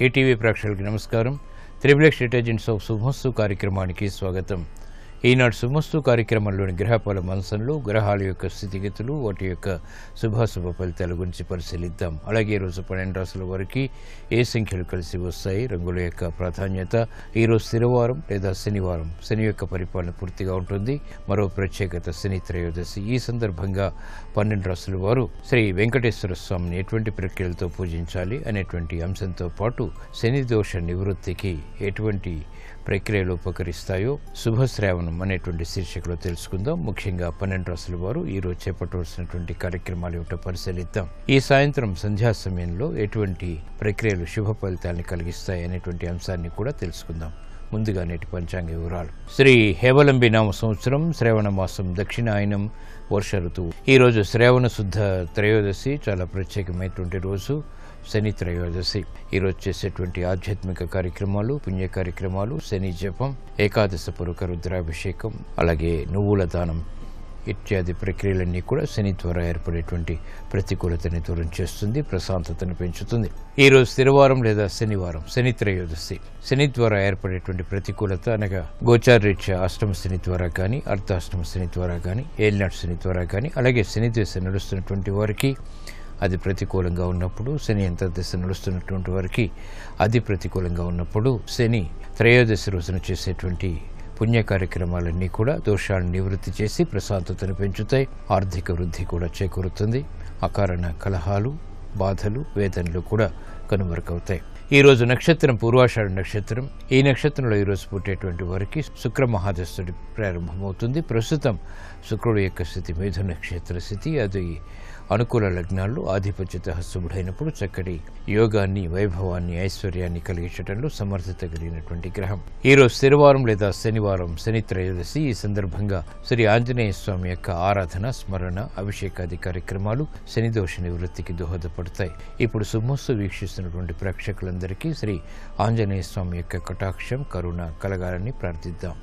ETV ప్రేక్షకులకు నమస్కారం. Triple agents of శుభమస్తు కార్యక్రమానికి స్వాగతం. ఈనాడు శుభమస్తు కార్యక్రమంలోని గ్రహఫల మనసంలో గ్రహాల యొక్క స్థితిగతులు, వాటి యొక్క శుభాశుభ ఫలితాల గురించి పరిశీలిద్దాం. అలాగే ఈరోజు 12 రాశుల వరకు ఏ సంఖ్యలు కలిసి వస్తాయి, రంగుల యొక్క ప్రాధాన్యత, ఈరోజు శనివారం లేదా శనివారం, శని యొక్క పరిపాలన పూర్తిగా ఉంటుంది. మరో ప్రత్యేకత శని త్రయోదశి. ఈ సందర్భంగా 12 రాశుల వారు శ్రీ వెంకటేశ్వర స్వామిని ఎటువంటి ప్రక్రియలతో పూజించాలి అనేటువంటి అంశంతో పాటు శని దోష నివృత్తికి ఎటువంటి ప్రక్రియలు ఉపకరిస్తాయో శుభశ్రావణం అనేటువంటి శీర్షికలో తెలుసుకుందాం. ముఖ్యంగా 12 రాశుల వారు ఈరోజు చేపట్టవలసినటువంటి కార్యక్రమాలు ఏమిటో పరిశీలిద్దాం. ఈ సాయంత్రం సంధ్యా సమయంలో ఎటువంటి ప్రక్రియలు శుభ ఫలితాన్ని కలిగిస్తాయి అనేటువంటి అంశాన్ని కూడా తెలుసుకుందాం. ముందుగా నేటి పంచాంగ వివరాలు. శ్రీ హేవలంబి నామ సంవత్సరం శ్రావణ మాసం దక్షిణాయనం వర్ష ఋతువు. ఈరోజు శ్రావణ శుద్ధ త్రయోదశి, చాలా ప్రత్యేకమైనటువంటి రోజు శని త్రయోదశి. ఈరోజు చేసేటువంటి ఆధ్యాత్మిక కార్యక్రమాలు, పుణ్య కార్యక్రమాలు, శని జపం, ఏకాదశ పురుక రుద్రాభిషేకం, అలాగే నువ్వుల దానం ఇత్యాది ప్రక్రియలన్నీ కూడా శని ద్వారా ఏర్పడేటువంటి ప్రతికూలతని దూరం చేస్తుంది, ప్రశాంతతను పెంచుతుంది. ఈరోజు శనివారం లేదా శనివారం, శని త్రయోదశి. శని ద్వారా ఏర్పడేటువంటి ప్రతికూలత అనగా గోచారరీత్యా అష్టమ శని ద్వారా కానీ, అర్ధాష్టమ శని ద్వారా కానీ, ఏలినాటి శని ద్వారా కానీ, అలాగే శని దశ నడుస్తున్నటువంటి వారికి అది ప్రతికూలంగా ఉన్నప్పుడు, శని అంతర్దశ నడుస్తున్నటువంటి వారికి అది ప్రతికూలంగా ఉన్నప్పుడు శని త్రయోదశి రోజున చేసేటువంటి పుణ్య కార్యక్రమాలన్నీ కూడా దోషాలను నివృత్తి చేసి ప్రశాంతతను పెంచుతాయి, ఆర్థిక వృద్ధి కూడా చేకూరుతుంది. అకారణ కలహాలు, బాధలు, వేదనలు కూడా కనుమరుగవుతాయి. ఈరోజు నక్షత్రం పూర్వాషాఢ నక్షత్రం. ఈ నక్షత్రంలో ఈరోజు పుట్టేటువంటి వారికి శుక్ర మహాదశుడి ప్రారంభమవుతుంది. ప్రస్తుతం శుక్రుడు యొక్క స్థితి మిథున నక్షత్ర స్థితి. అది అనుకూల లగ్నాల్లో ఆధిపత్యత శుభుడైనప్పుడు చక్కటి యోగాన్ని, వైభవాన్ని, ఐశ్వర్యాన్ని కలిగించడంలో సమర్థత కలిగినటువంటి గ్రహం. ఈరోజు శనివారం లేదా శనివారం, శని త్రయోదశి. ఈ సందర్భంగా శ్రీ ఆంజనేయ స్వామి యొక్క ఆరాధన, స్మరణ, అభిషేకాది కార్యక్రమాలు శని దోష నివృత్తికి దోహదపడతాయి. ఇప్పుడు శుభమస్తు వీక్షిస్తున్నటువంటి ప్రేక్షకులందరికీ శ్రీ ఆంజనేయ స్వామి యొక్క కటాక్షం, కరుణ కలగాలని ప్రార్థిద్దాం.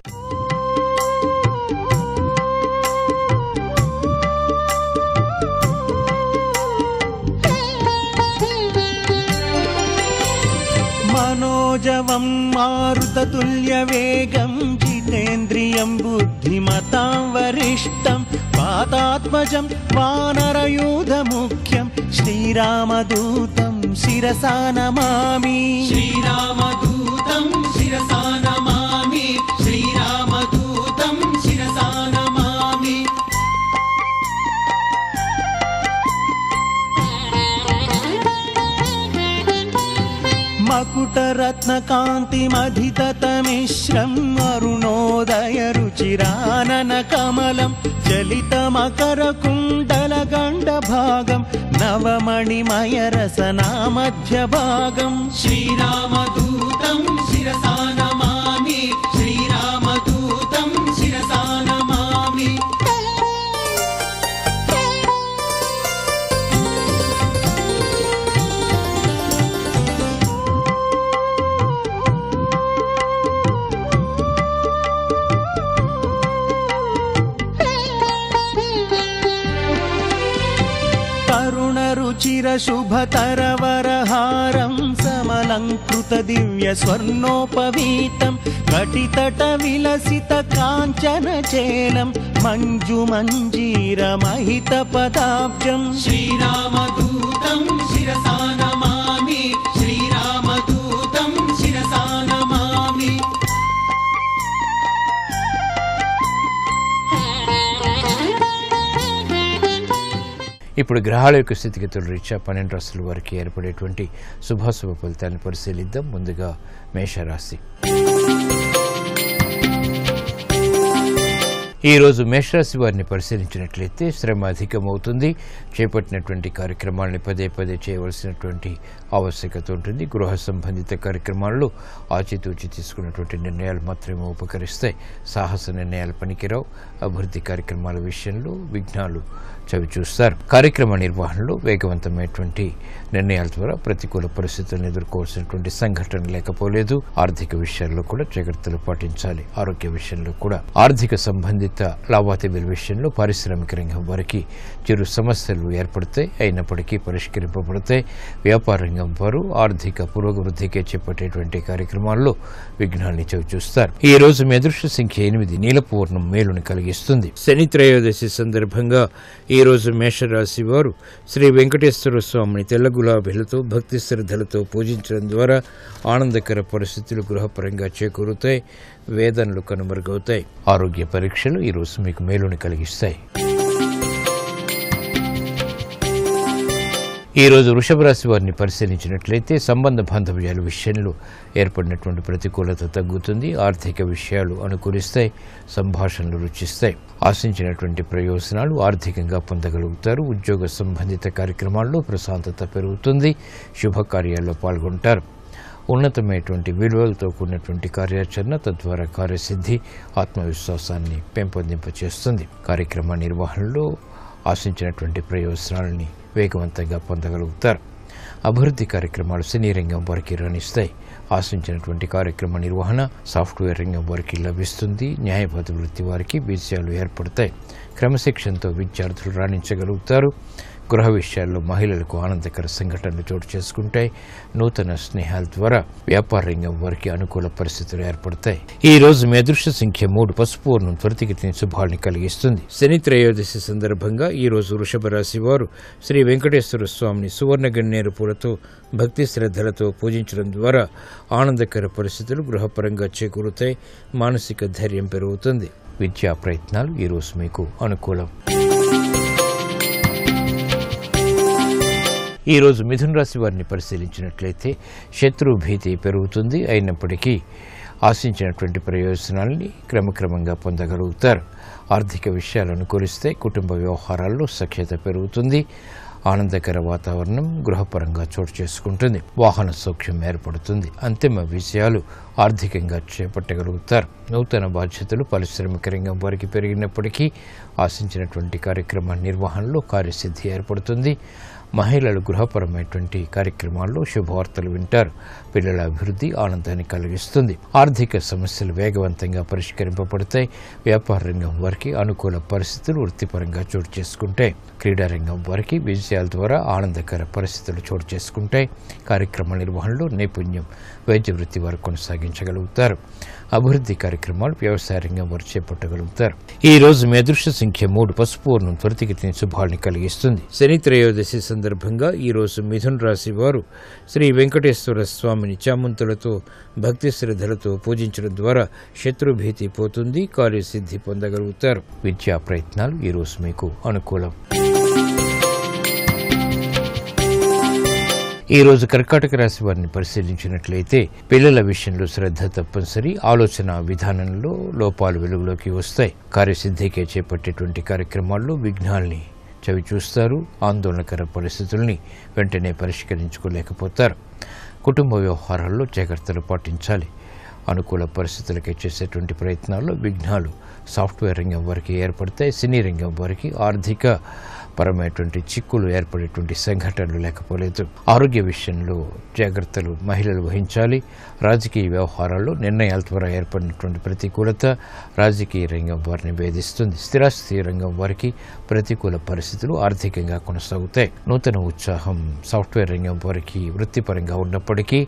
మనోజవం మారుతతుల్యవేగం జితేంద్రియం బుద్ధిమతాం వరిష్టం వాతాత్మజం వానరయూధముఖ్యం శ్రీరామదూతం శిరసా నమామి. శ్రీరామదూతం శిరసా నమామి. శ్రీరామదూతం శిరసా నమామి. మకుటరత్నకాంతిమధితమిశ్రం అరుణోదయ రుచిరానన కమలం చలితమకరకుండలగండభాగం నవమణిమయ రసనామధ్యభాగం. శ్రీరామదూతం శిరసా నమామి. శ్రీరామదూతం శిరసా నమామి. చిరశుభతరవరహారం సమలంకృత దివ్య స్వర్ణోపవీతం కటితట విలసిత కాంచన చేలం మంజుమంజీర మహిత పదాబ్జం. శ్రీరామదూతం శిరసా నమామి. శ్రీరామదూతం శిరసా నమామి. ఇప్పుడు గ్రహాల యొక్క స్థితిగతుల రీత్యా 12 రాశుల వారికి ఏర్పడేటువంటి శుభాశుభ ఫలితాన్ని పరిశీలిద్దాం. ముందుగా మేషరాశి. ఈరోజు మేషరాశి వారిని పరిశీలించినట్లయితే శ్రమ అధికమవుతుంది. చేపట్టినటువంటి కార్యక్రమాలని పదే పదే చేయవలసినటువంటి ఆవశ్యకత ఉంటుంది. గృహ సంబంధిత కార్యక్రమాల్లో ఆచితూచి తీసుకున్నటువంటి నిర్ణయాలు మాత్రమే ఉపకరిస్తాయి. సాహస నిర్ణయాలు పనికిరావు. అభివృద్ధి కార్యక్రమాల విషయంలో విఘ్నాలు చవిచూస్తారు. కార్యక్రమ నిర్వహణలో వేగవంతమైనటువంటి నిర్ణయాల ద్వారా ప్రతికూల పరిస్థితులను ఎదుర్కోవాల్సినటువంటి సంఘటన లేకపోలేదు. ఆర్థిక విషయాల్లో కూడా జాగ్రత్తలు పాటించాలి. ఆరోగ్య విషయంలో కూడా ఆర్థిక సంబంధిత లావాదేవీల విషయంలో పారిశ్రామిక రంగం వారికి చిరు సమస్యలు ఏర్పడతాయి, అయినప్పటికీ పరిష్కరింపబడతాయి. వ్యాపార రంగం వారు ఆర్థిక పురోభివృద్ధికే చేపట్టేటువంటి కార్యక్రమాల్లో విఘ్నాల్ని చవిచూస్తారు. ఈ రోజు మీ అదృష్ట సంఖ్య 8. నీలపు వర్ణం మేలుని కలిగిస్తుంది. శని త్రయోదశి సందర్భంగా ఈ రోజు మేషరాశి వారు శ్రీ వెంకటేశ్వర స్వామిని తెల్ల గులాబీలతో భక్తి శ్రద్ధలతో పూజించడం ద్వారా ఆనందకర పరిస్థితులు గృహపరంగా చేకూరుతాయి, వేదనలు కనుమరుగవుతాయి. ఆరోగ్య పరీక్షలు ఈ రోజు మీకు మేలుని కలిగిస్తాయి. ఈ రోజు వృషభ రాశి వారిని పరిశీలించినట్లయితే సంబంధ బాంధవ్యాల విషయంలో ఏర్పడినటువంటి ప్రతికూలత తగ్గుతుంది. ఆర్థిక విషయాలు అనుకూలిస్తాయి, సంభాషణలు రుచిస్తాయి. ఆశించినటువంటి ప్రయోజనాలు ఆర్థికంగా పొందగలుగుతారు. ఉద్యోగ సంబంధిత కార్యక్రమాల్లో ప్రశాంతత పెరుగుతుంది. శుభకార్యాల్లో పాల్గొంటారు. ఉన్నతమైనటువంటి విలువలతో కూడినటువంటి కార్యాచరణ తద్వారా కార్యసిద్ధి ఆత్మవిశ్వాసాన్ని పెంపొందింపచేస్తుంది. కార్యక్రమ నిర్వహణలో ఆశించినటువంటి ప్రయోజనాలని వేగవంతంగా పొందగలుగుతారు. అభివృద్ధి కార్యక్రమాలు సినీ రంగం వారికి రాణిస్తాయి. ఆశించినటువంటి కార్యక్రమ నిర్వహణ సాఫ్ట్వేర్ రంగం వారికి లభిస్తుంది. న్యాయవాద వృత్తి వారికి విజయాలు ఏర్పడతాయి. క్రమశిక్షణతో విద్యార్థులు రాణించగలుగుతారు. గృహ విషయాల్లో మహిళలకు ఆనందకర సంఘటనలు చోటు చేసుకుంటాయి. నూతన స్నేహాల ద్వారా వ్యాపార రంగం వారికి అనుకూల పరిస్థితులు ఏర్పడతాయి. ఈ రోజు మీ అదృష్ట సంఖ్య 3. పసుపు వర్ణం త్వరితగతిన శుభాల్ని కలిగిస్తుంది. శని త్రయోదశి సందర్భంగా ఈ రోజు వృషభ రాశి వారు శ్రీ వెంకటేశ్వర స్వామిని సువర్ణ గన్నేరు పూలతో భక్తి శ్రద్ధలతో పూజించడం ద్వారా ఆనందకర పరిస్థితులు గృహపరంగా చేకూరుతాయి. మానసిక ధైర్యం పెరుగుతుంది. విద్యా ప్రయత్నాలు ఈ రోజు మీకు అనుకూలం. ఈ రోజు మిథున రాశి వారిని పరిశీలించినట్లయితే శత్రు భీతి పెరుగుతుంది. అయినప్పటికీ ఆశించినటువంటి ప్రయోజనాలని క్రమక్రమంగా పొందగలుగుతారు. ఆర్థిక విషయాలు అనుకూలిస్తే కుటుంబ వ్యవహారాల్లో సఖ్యత పెరుగుతుంది. ఆనందకర వాతావరణం గృహపరంగా చోటు చేసుకుంటుంది. వాహన సౌఖ్యం ఏర్పడుతుంది. అంతిమ విజయాలు ఆర్థికంగా చేపట్టగలుగుతారు. నూతన బాధ్యతలు పారిశ్రామిక రంగం వారికి పెరిగినప్పటికీ ఆశించినటువంటి కార్యక్రమ నిర్వహణలో కార్యసిద్ధి ఏర్పడుతుంది. మహిళలు గృహపరమైనటువంటి కార్యక్రమాల్లో శుభవార్తలు వింటారు. పిల్లల అభివృద్ధి ఆనందాన్ని కలిగిస్తుంది. ఆర్థిక సమస్యలు వేగవంతంగా పరిష్కరింపబడతాయి. వ్యాపార రంగం వారికి అనుకూల పరిస్థితులు వృత్తిపరంగా చోటు చేసుకుంటాయి. క్రీడారంగం వారికి విజయాల ద్వారా ఆనందకర పరిస్థితులు చోటు చేసుకుంటాయి. కార్యక్రమ నిర్వహణలో నైపుణ్యం వైద్య వృత్తి వారు కొనసాగించగలుగుతారు. అభివృద్ధి కార్యక్రమాలు వ్యవసాయ రంగం వారు చేపట్టగలుగుతారు. ఈ రోజు మీ అదృష్ట సంఖ్య 3. పసుపు వర్ణం త్వరితగతిన శుభాల్ని కలిగిస్తుంది. శని త్రయోదశి సందర్భంగా ఈ రోజు మిథున రాశి వారు శ్రీ వెంకటేశ్వర స్వామిని చామంతులతో భక్తి శ్రద్ధలతో పూజించడం ద్వారా శత్రుభీతి పోతుంది. కార్యసిద్ధి పొందగలుగుతారు. విద్యా ప్రయత్నాలు ఈ రోజు మీకు అనుకూలం. ఈ రోజు కర్కాటక రాశి వారిని పరిశీలించినట్లయితే పిల్లల విషయంలో శ్రద్ధ తప్పనిసరి. ఆలోచన విధానంలో లోపాలు వెలుగులోకి వస్తాయి. కార్యసిద్ధికే చేపట్టేటువంటి కార్యక్రమాల్లో విఘ్నాల్ని చవిచూస్తారు. ఆందోళనకర పరిస్థితుల్ని వెంటనే పరిష్కరించుకోలేకపోతారు. కుటుంబ వ్యవహారాల్లో జాగ్రత్తలు పాటించాలి. అనుకూల పరిస్థితులకే చేసేటువంటి ప్రయత్నాల్లో విఘ్నాలు సాఫ్ట్వేర్ రంగం వారికి ఏర్పడతాయి. సినీ రంగం వారికి ఆర్థిక పరమైనటువంటి చిక్కులు ఏర్పడేటువంటి సంఘటనలు లేకపోలేదు. ఆరోగ్య విషయంలో జాగ్రత్తలు మహిళలు వహించాలి. రాజకీయ వ్యవహారాల్లో నిర్ణయాల ద్వారా ఏర్పడినటువంటి ప్రతికూలత రాజకీయ రంగం వారిని వేధిస్తుంది. స్థిరాస్తి రంగం వారికి ప్రతికూల పరిస్థితులు ఆర్థికంగా కొనసాగుతాయి. నూతన ఉత్సాహం సాఫ్ట్వేర్ రంగం వారికి వృత్తిపరంగా ఉన్నప్పటికీ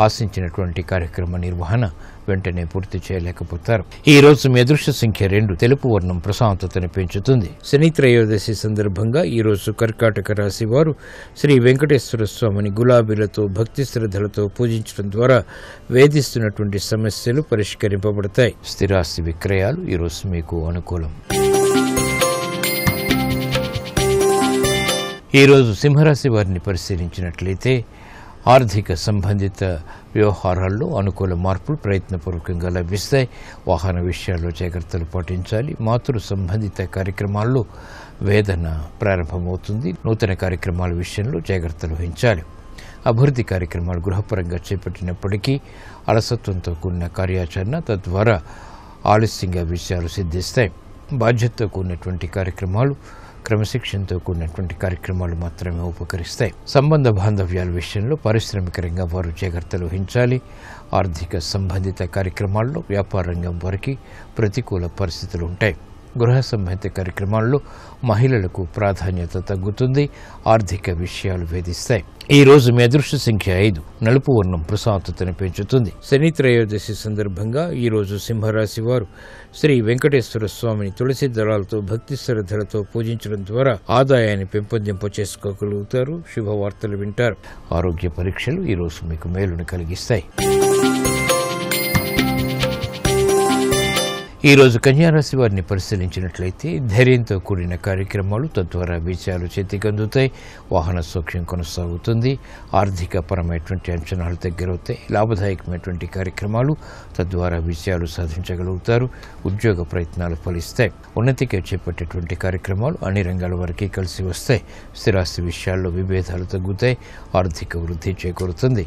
ఆశించినటువంటి కార్యక్రమ నిర్వహణ వెంటనే పూర్తి చేయలేకపోతారు. ఈ రోజు మీ అదృష్ట సంఖ్య 2. తెలుపు వర్ణం ప్రశాంతతను పెంచుతుంది. శని త్రయోదశి సందర్భంగా ఈ రోజు కర్కాటక రాశి వారు శ్రీ వెంకటేశ్వర స్వామిని గులాబీలతో భక్తి శ్రద్ధలతో పూజించడం ద్వారా వేధిస్తున్నటువంటి సమస్యలు పరిష్కరింపబడతాయి. స్థిరాస్తి విక్రయాలు ఈ రోజు మీకు అనుకూలం. ఈ రోజు సింహరాశి వారిని పరిశీలించినట్లయితే ఆర్థిక సంబంధిత వ్యవహారాల్లో అనుకూల మార్పులు ప్రయత్నపూర్వకంగా లభిస్తాయి. వాహన విషయాల్లో జాగ్రత్తలు పాటించాలి. మాతృ సంబంధిత కార్యక్రమాల్లో వేదన ప్రారంభమవుతుంది. నూతన కార్యక్రమాల విషయంలో జాగ్రత్తలు వహించాలి. అభివృద్ధి కార్యక్రమాలు గృహపరంగా చేపట్టినప్పటికీ అలసత్వంతో కూడిన కార్యాచరణ తద్వారా ఆలస్యంగా విషయాలు సిద్ధిస్తాయి. బాధ్యతతో కూడినటువంటి కార్యక్రమాలు, క్రమశిక్షణతో కూడినటువంటి కార్యక్రమాలు మాత్రమే ఉపకరిస్తాయి. సంబంధ బాంధవ్యాల విషయంలో పారిశ్రామికంగా వారు జాగ్రత్తలు వహించాలి. ఆర్థిక సంబంధిత కార్యక్రమాల్లో వ్యాపార రంగం వారికి ప్రతికూల పరిస్థితులు ఉంటాయి. గృహ సంబంధిత కార్యక్రమాల్లో మహిళలకు ప్రాధాన్యత తగ్గుతుంది. ఆర్థిక విషయాలు వేధిస్తాయి. ఈ రోజు మీ అదృష్ట సంఖ్య 5. నలుపు వర్ణం ప్రశాంతతను పెంచుతుంది. శని త్రయోదశి సందర్భంగా ఈ రోజు సింహరాశి వారు శ్రీ వెంకటేశ్వర స్వామిని తులసి దళాలతో భక్తి శ్రద్ధలతో పూజించడం ద్వారా ఆదాయాన్ని పెంపొందింప చేసుకోగలుగుతారు. శుభవార్తలు వింటారు. ఆరోగ్య పరీక్షలు ఈ రోజు మీకు మేలును కలిగిస్తాయి. ఈ రోజు కన్యారాశి వారిని పరిశీలించినట్లయితే ధైర్యంతో కూడిన కార్యక్రమాలు, తద్వారా విజయాలు చేతికి అందుతాయి. వాహన సౌఖ్యం కొనసాగుతుంది. ఆర్థిక పరమైనటువంటి అంచనాలు దగ్గరవుతాయి. లాభదాయకమైనటువంటి కార్యక్రమాలు, తద్వారా విజయాలు సాధించగలుగుతారు. ఉద్యోగ ప్రయత్నాలు ఫలిస్తాయి. ఉన్నతికి చేపట్టేటువంటి కార్యక్రమాలు అన్ని రంగాల వరకు కలిసి వస్తాయి. స్థిరాస్తి విషయాల్లో విభేదాలు తగ్గుతాయి. ఆర్థిక వృద్ధి చేకూరుతుంది.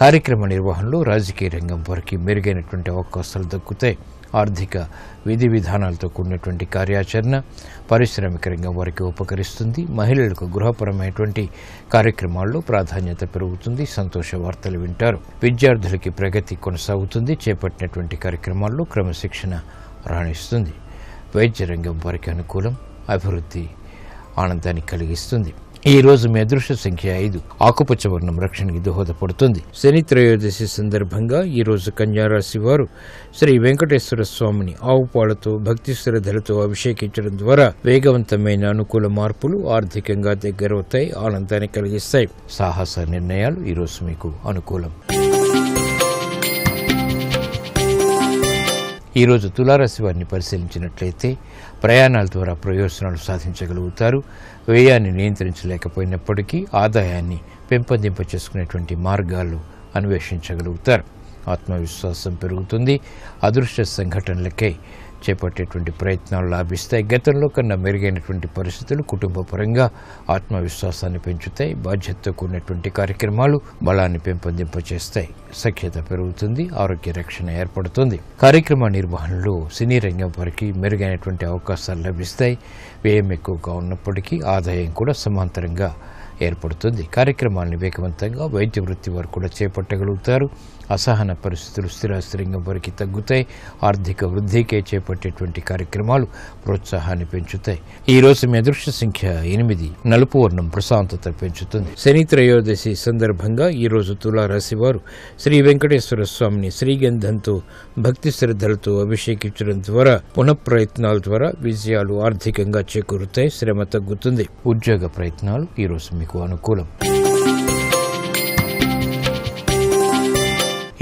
కార్యక్రమ నిర్వహణలో రాజకీయ రంగం వరకు మెరుగైనటువంటి అవకాశాలు దక్కుతాయి. ఆర్థిక విధి విధానాలతో కూడినటువంటి కార్యాచరణ పారిశ్రామిక రంగం వారికి ఉపకరిస్తుంది. మహిళలకు గృహపరమైనటువంటి కార్యక్రమాల్లో ప్రాధాన్యత పెరుగుతుంది. సంతోష వార్తలు వింటారు. విద్యార్థులకి ప్రగతి కొనసాగుతుంది. చేపట్టినటువంటి కార్యక్రమాల్లో క్రమశిక్షణ రాణిస్తుంది. వైద్య రంగం వారికి అనుకూలం. అభివృద్ధి ఆనందాన్ని కలిగిస్తుంది. ఈ రోజు మీ అదృష్ట సంఖ్య 5. ఆకుపచ్చ వర్ణం రక్షణకి దోహదపడుతుంది. శని త్రయోదశి సందర్భంగా ఈ రోజు కన్యారాశి వారు శ్రీ వెంకటేశ్వర స్వామిని ఆవు పాలతో భక్తి శ్రద్ధలతో అభిషేకించడం ద్వారా వేగవంతమైన అనుకూల మార్పులు ఆర్థికంగా దగ్గరవుతాయి. ఆనందాన్ని కలిగిస్తాయి. సాహస నిర్ణయాలు ఈ రోజు మీకు అనుకూలం. ఈరోజు తులారాశి వారిని పరిశీలించినట్లయితే ప్రయాణాల ద్వారా ప్రయోజనాలు సాధించగలుగుతారు. వ్యయాన్ని నియంత్రించలేకపోయినప్పటికీ ఆదాయాన్ని పెంపొందింప చేసుకునేటువంటి మార్గాలు అన్వేషించగలుగుతారు. ఆత్మవిశ్వాసం పెరుగుతుంది. అదృష్ట సంఘటనలకై చేపట్టేటువంటి ప్రయత్నాలు లాభిస్తాయి. గతంలో కన్నా మెరుగైనటువంటి పరిస్థితులు కుటుంబ పరంగా ఆత్మవిశ్వాసాన్ని పెంచుతాయి. బాధ్యతతో కూడినటువంటి కార్యక్రమాలు బలాన్ని పెంపొందింపచేస్తాయి. సఖ్యత పెరుగుతుంది. ఆరోగ్య రక్షణ ఏర్పడుతుంది. కార్యక్రమ నిర్వహణలో సినీ రంగం వారికి మెరుగైనటువంటి అవకాశాలు లభిస్తాయి. వ్యయం ఎక్కువగా ఉన్నప్పటికీ ఆదాయం కూడా సమాంతరంగా ఏర్పడుతుంది. కార్యక్రమాలను వేగవంతంగా వైద్య వృత్తి వారు కూడా చేపట్టగలుగుతారు. అసహన పరిస్థితులు స్థిరాస్తి రంగం వారికి తగ్గుతాయి. ఆర్థిక వృద్ధికే చేపట్టేటువంటి కార్యక్రమాలు ప్రోత్సాహాన్ని పెంచుతాయి. ఈ రోజు మీ అదృష్ట సంఖ్య 8. నలుపు వర్ణం ప్రశాంతత పెంచుతుంది. శని త్రయోదశి సందర్భంగా ఈ రోజు తులారాశి వారు శ్రీ వెంకటేశ్వర స్వామిని శ్రీగంధంతో భక్తి శ్రద్ధలతో అభిషేకించడం ద్వారా పునఃప్రయత్నాల ద్వారా విజయాలు ఆర్థికంగా చేకూరుతాయి. శ్రమ తగ్గుతుంది. ఉద్యోగ ప్రయత్నాలు ఈ రోజు మీకు అనుకూలం.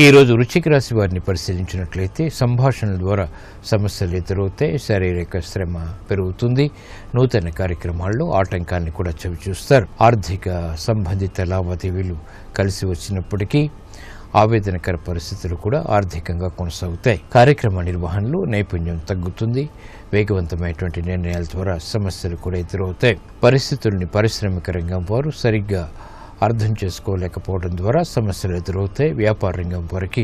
ఈ రోజు వృశ్చిక రాశి వారిని పరిశీలించినట్లయితే సంభాషణల ద్వారా సమస్యలు ఎదురవుతాయి. శారీరక శ్రమ పెరుగుతుంది. నూతన కార్యక్రమాల్లో ఆటంకాన్ని కూడా చవిచూస్తారు. ఆర్థిక సంబంధిత లావాదేవీలు కలిసి వచ్చినప్పటికీ ఆవేదనకర పరిస్థితులు కూడా ఆర్థికంగా కొనసాగుతాయి. కార్యక్రమ నిర్వహణలో నైపుణ్యం తగ్గుతుంది. వేగవంతమైనటువంటి నిర్ణయాల ద్వారా సమస్యలు కూడా ఎదురవుతాయి. పరిస్థితుల్ని పారిశ్రామిక రంగం వారు సరిగ్గా అర్థం చేసుకోలేకపోవడం ద్వారా సమస్యలు ఎదురవుతాయి. వ్యాపార రంగం వారికి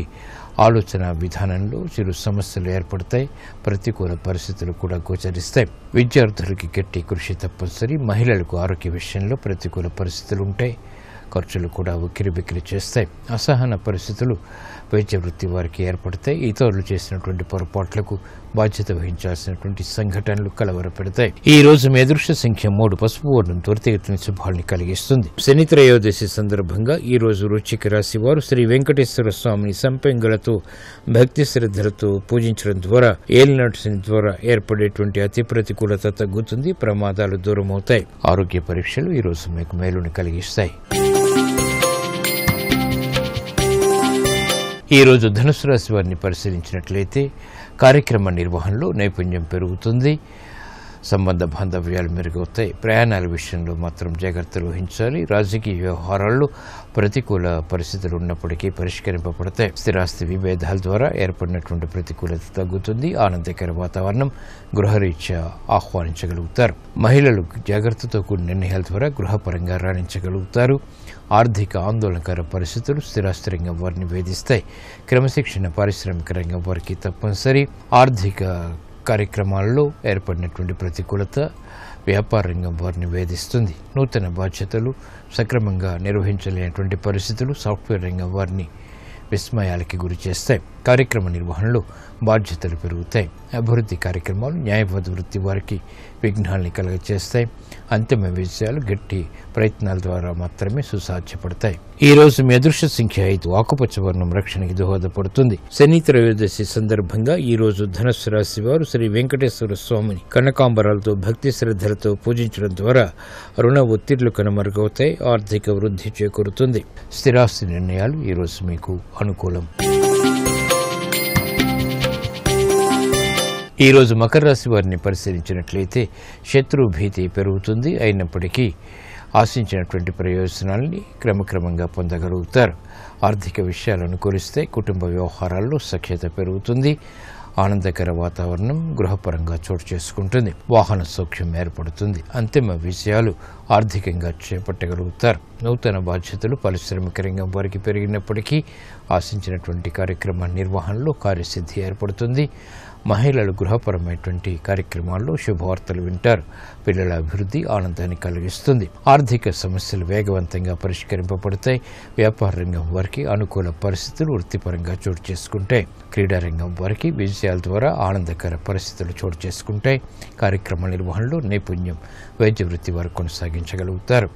ఆలోచన విధానంలో చిరు సమస్యలు ఏర్పడతాయి. ప్రతికూల పరిస్థితులు కూడా గోచరిస్తాయి. విద్యార్థులకి గట్టి కృషి తప్పనిసరి. మహిళలకు ఆరోగ్య విషయంలో ప్రతికూల పరిస్థితులు ఉంటాయి. ఖర్చులు కూడా ఉక్కిరిబిక్కిరి చేస్తాయి. అసహన పరిస్థితులు వైద్య వృత్తి వారికి ఏర్పడతాయి. ఇతరులు చేసినటువంటి పొరపాట్లకు బాధ్యత వహించాల్సినటువంటి సంఘటనలు కలవరపెడతాయి. ఈ రోజు మీ అదృష్ట సంఖ్య 3. పసుపు వర్ణం త్వరితగతిన శుభాల్ని కలిగిస్తుంది. శని త్రయోదశి సందర్భంగా ఈ రోజు వృశ్చిక రాశి వారు శ్రీ వెంకటేశ్వర స్వామిని సంపెంగళతో భక్తి శ్రద్ధలతో పూజించడం ద్వారా ఏలినాటి శని ద్వారా ఏర్పడేటువంటి అతి ప్రతికూలత తగ్గుతుంది. ప్రమాదాలు దూరమవుతాయి. ఆరోగ్య పరీక్షలు ఈ రోజు మీకు మేలుని కలిగిస్తాయి. ఈ రోజు ధనుసు రాశి వారిని పరిశీలించినట్లయితే కార్యక్రమ నిర్వహణలో నైపుణ్యం పెరుగుతుంది. సంబంధ బాంధవ్యాలు మెరుగవుతాయి. ప్రయాణాల విషయంలో మాత్రం జాగ్రత్తలు వహించాలి. రాజకీయ వ్యవహారాల్లో ప్రతికూల పరిస్థితులు ఉన్నప్పటికీ పరిష్కరింపబడతాయి. స్థిరాస్తి విభేదాల ద్వారా ఏర్పడినటువంటి ప్రతికూలత తగ్గుతుంది. ఆనందకర వాతావరణం గృహరీత్యా ఆహ్వానించగలుగుతారు. మహిళలు జాగ్రత్తతో కూడిన నిర్ణయాల ద్వారా గృహపరంగా రాణించగలుగుతారు. ఆర్థిక ఆందోళనకర పరిస్థితులు స్థిరాస్తి రంగం వారిని వేధిస్తాయి. క్రమశిక్షణ పారిశ్రామిక రంగం వారికి తప్పనిసరి. ఆర్థిక కార్యక్రమాల్లో ఏర్పడినటువంటి ప్రతికూలత వ్యాపార రంగం వారిని వేధిస్తుంది. నూతన బాధ్యతలు సక్రమంగా నిర్వహించలేనటువంటి పరిస్థితులు సాఫ్ట్వేర్ రంగం వారిని విస్మయాలకి గురి చేస్తాయి. కార్యక్రమ నిర్వహణలో బాధ్యతలు పెరుగుతాయి. అభివృద్ధి కార్యక్రమాలు న్యాయవాద వృత్తి వారికి విఘ్నాల్ని కలుగచేస్తాయి. అంతిమ విజయాలు గట్టి ప్రయత్నాల ద్వారా మాత్రమే సుసాధ్యపడతాయి. ఈ రోజు మీ అదృష్ట సంఖ్య 5. ఆకుపచ్చ వర్ణం రక్షణకి దోహదపడుతుంది. శని త్రయోదశి సందర్భంగా ఈ రోజు ధనుస్సు రాశి వారు శ్రీ వెంకటేశ్వర స్వామిని కనకాంబరాలతో భక్తి శ్రద్ధలతో పూజించడం ద్వారా రుణ ఒత్తిళ్లు కనుమరుగవుతాయి. ఆర్థిక వృద్ధి చేకూరుతుంది. స్థిరాస్తి నిర్ణయాలు ఈ రోజు మీకు అనుకూలం. ఈ రోజు మకర రాశి వారిని పరిశీలించినట్లయితే శత్రు భీతి పెరుగుతుంది. అయినప్పటికీ ఆశించినటువంటి ప్రయోజనాల్ని క్రమక్రమంగా పొందగలుగుతారు. ఆర్థిక విషయాలు అనుకూలిస్తే కుటుంబ వ్యవహారాల్లో సఖ్యత పెరుగుతుంది. ఆనందకర వాతావరణం గృహపరంగా చోటు చేసుకుంటుంది. వాహన సౌఖ్యం ఏర్పడుతుంది. అంతిమ విషయాలు ఆర్థికంగా చేపట్టగలుగుతారు. నూతన బాధ్యతలు పారిశ్రామిక రంగం వారికి పెరిగినప్పటికీ ఆశించినటువంటి కార్యక్రమ నిర్వహణలో కార్యసిద్ధి ఏర్పడుతుంది. మహిళలు గృహపరమైనటువంటి కార్యక్రమాల్లో శుభవార్తలు వింటారు. పిల్లల అభివృద్ధి ఆనందాన్ని కలిగిస్తుంది. ఆర్థిక సమస్యలు వేగవంతంగా పరిష్కరింపబడతాయి. వ్యాపార రంగం వారికి అనుకూల పరిస్థితులు వృత్తిపరంగా చోటు చేసుకుంటాయి. క్రీడారంగం వారికి విజయాల ద్వారా ఆనందకర పరిస్థితులు చోటు చేసుకుంటాయి. కార్యక్రమ నిర్వహణలో నైపుణ్యం వైద్య వృత్తి వారు కొనసాగించగలుగుతారు.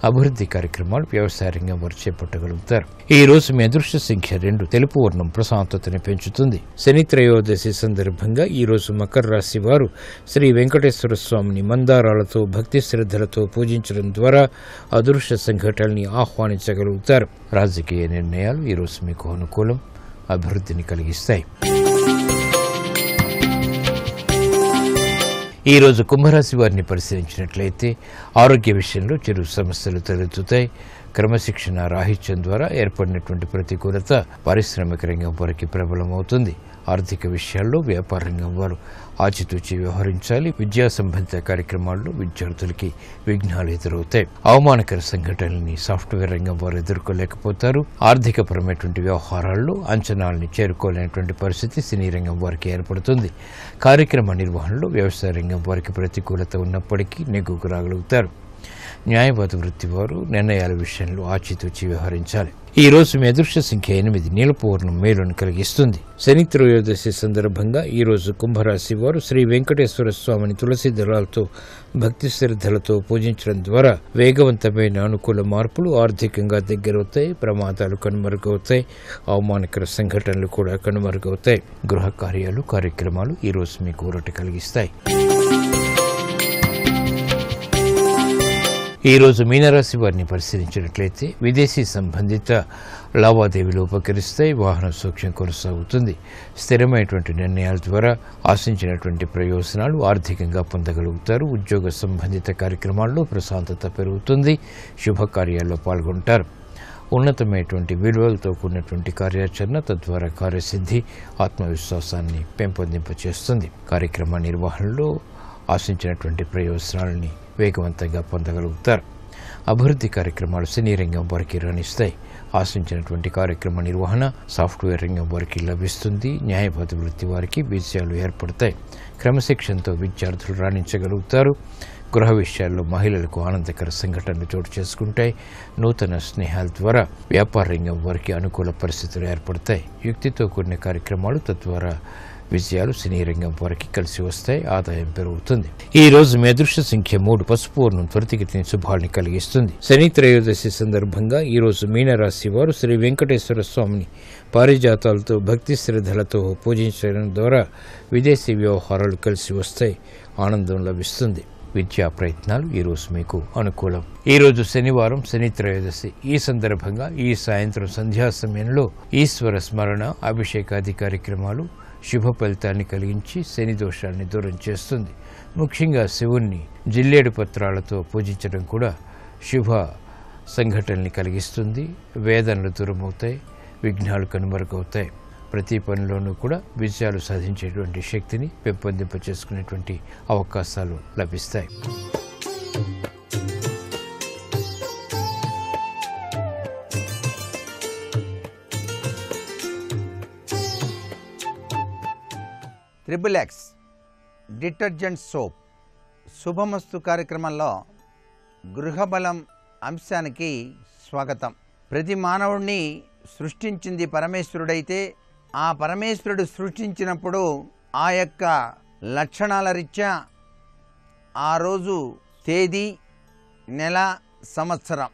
అభివృద్ధి కార్యక్రమాలు వ్యవసాయ రంగం వారు చేపట్టగలుగుతారు. ఈ రోజు మీ అదృష్ట సంఖ్య 2. తెలుపు వర్ణం ప్రశాంతతని పెంచుతుంది. శని త్రయోదశి సందర్భంగా ఈ రోజు మకర రాశి వారు శ్రీ వెంకటేశ్వర స్వామిని మందారాలతో భక్తి శ్రద్ధలతో పూజించడం ద్వారా అదృష్ట సంఘటనల్ని ఆహ్వానించగలుగుతారు. రాజకీయ నిర్ణయాలు ఈ రోజు మీకు అనుకూలం, అభివృద్ధిని కలిగిస్తాయి. ఈ రోజు కుంభరాశి వారిని పరిశీలించినట్లయితే ఆరోగ్య విషయంలో చిరు సమస్యలు తలెత్తుతాయి. క్రమశిక్షణ రాహిత్యం ద్వారా ఏర్పడినటువంటి ప్రతికూలత పారిశ్రామిక రంగం వారికి ప్రబలమవుతుంది. ఆర్థిక విషయాల్లో వ్యాపార రంగం వారు ఆచితూచి వ్యవహరించాలి. విద్యా సంబంధిత కార్యక్రమాల్లో విద్యార్థులకి విఘ్నాలు ఎదురవుతాయి. అవమానకర సంఘటనల్ని సాఫ్ట్వేర్ రంగం వారు ఎదుర్కోలేకపోతారు. ఆర్థికపరమైనటువంటి వ్యవహారాల్లో అంచనాలని చేరుకోలేనటువంటి పరిస్థితి సినీ రంగం వారికి ఏర్పడుతుంది. కార్యక్రమ నిర్వహణలో వ్యవసాయ రంగం వారికి ప్రతికూలత ఉన్నప్పటికీ నెగ్గుకు రాగలుగుతారు. న్యాయవాద వృత్తి వారు నిర్ణయాల విషయంలో ఆచితూచి వ్యవహరించాలి. ఈ రోజు మీ అదృష్ట సంఖ్య 8. నీలపు వర్ణం మేలును కలిగిస్తుంది. శని త్రయోదశి సందర్భంగా ఈ రోజు కుంభరాశి వారు శ్రీ వెంకటేశ్వర స్వామిని తులసి దళాలతో భక్తి శ్రద్ధలతో పూజించడం ద్వారా వేగవంతమైన అనుకూల మార్పులు ఆర్థికంగా దగ్గరవుతాయి. ప్రమాదాలు కనుమరుగవుతాయి. అవమానకర సంఘటనలు కూడా కనుమరుగవుతాయి. గృహ కార్యాలు కార్యక్రమాలు ఈ రోజు మీకు ఊరట కలిగిస్తాయి. ఈ రోజు మీనరాశి వారిని పరిశీలించినట్లయితే విదేశీ సంబంధిత లావాదేవీలు ఉపకరిస్తాయి. వాహన సౌఖ్యం కొనసాగుతుంది. స్థిరమైనటువంటి నిర్ణయాల ద్వారా ఆశించినటువంటి ప్రయోజనాలు ఆర్థికంగా పొందగలుగుతారు. ఉద్యోగ సంబంధిత కార్యక్రమాల్లో ప్రశాంతత పెరుగుతుంది. శుభకార్యాల్లో పాల్గొంటారు. ఉన్నతమైనటువంటి విలువలతో కూడినటువంటి కార్యాచరణ తద్వారా కార్యసిద్ధి ఆత్మవిశ్వాసాన్ని పెంపొందింపచేస్తుంది. కార్యక్రమ నిర్వహణలో ఆశించినటువంటి ప్రయోజనాలని వేగవంతంగా పొందగలుగుతారు. అభివృద్ధి కార్యక్రమాలు సినీ రంగం వారికి రాణిస్తాయి. ఆశించినటువంటి కార్యక్రమ నిర్వహణ సాఫ్ట్వేర్ రంగం వారికి లభిస్తుంది. న్యాయవాద వృత్తి వారికి విజయాలు ఏర్పడతాయి. క్రమశిక్షణతో విద్యార్థులు రాణించగలుగుతారు. గృహ విషయాల్లో మహిళలకు ఆనందకర సంఘటనలు చోటు చేసుకుంటాయి. నూతన స్నేహాల ద్వారా వ్యాపార రంగం వారికి అనుకూల పరిస్థితులు ఏర్పడతాయి. యుక్తితో కూడిన కార్యక్రమాలు తద్వారా విజయాలు సినీ రంగం వారికి కలిసి వస్తాయి. ఆదాయం పెరుగుతుంది. ఈ రోజు మీ అదృష్ట సంఖ్య 3. పసుపు వర్ణం త్వరితగతిన శుభాల్ని కలిగిస్తుంది. శని త్రయోదశి సందర్భంగా ఈ రోజు మీనరాశి వారు శ్రీ వెంకటేశ్వర స్వామిని పారిజాతాలతో భక్తి శ్రద్ధలతో పూజించడం ద్వారా విదేశీ వ్యవహారాలు కలిసి వస్తాయి. ఆనందం లభిస్తుంది. విద్యా ప్రయత్నాలు ఈ రోజు మీకు అనుకూలం. ఈ రోజు శనివారం శని త్రయోదశి. ఈ సందర్భంగా ఈ సాయంత్రం సంధ్యా సమయంలో ఈశ్వర స్మరణ అభిషేకాది కార్యక్రమాలు శుభ ఫలితాన్ని కలిగించి శని దోషాన్ని దూరం చేస్తుంది. ముఖ్యంగా శివుణ్ణి జిల్లేడు పత్రాలతో పూజించడం కూడా శుభ సంఘటనల్ని కలిగిస్తుంది. వేదనలు దూరమవుతాయి. విఘ్నాలు కనుమరుగవుతాయి. ప్రతి పనిలోనూ కూడా విజయాలు సాధించేటువంటి శక్తిని పెంపొందింప చేసుకునేటువంటి అవకాశాలు లభిస్తాయి. XXX డిటర్జెంట్ సోప్ శుభమస్తు కార్యక్రమంలో గృహబలం అంశానికి స్వాగతం. ప్రతి మానవుడిని సృష్టించింది పరమేశ్వరుడైతే ఆ పరమేశ్వరుడు సృష్టించినప్పుడు ఆ యొక్క లక్షణాల రీత్యా ఆ రోజు తేదీ, నెల, సంవత్సరం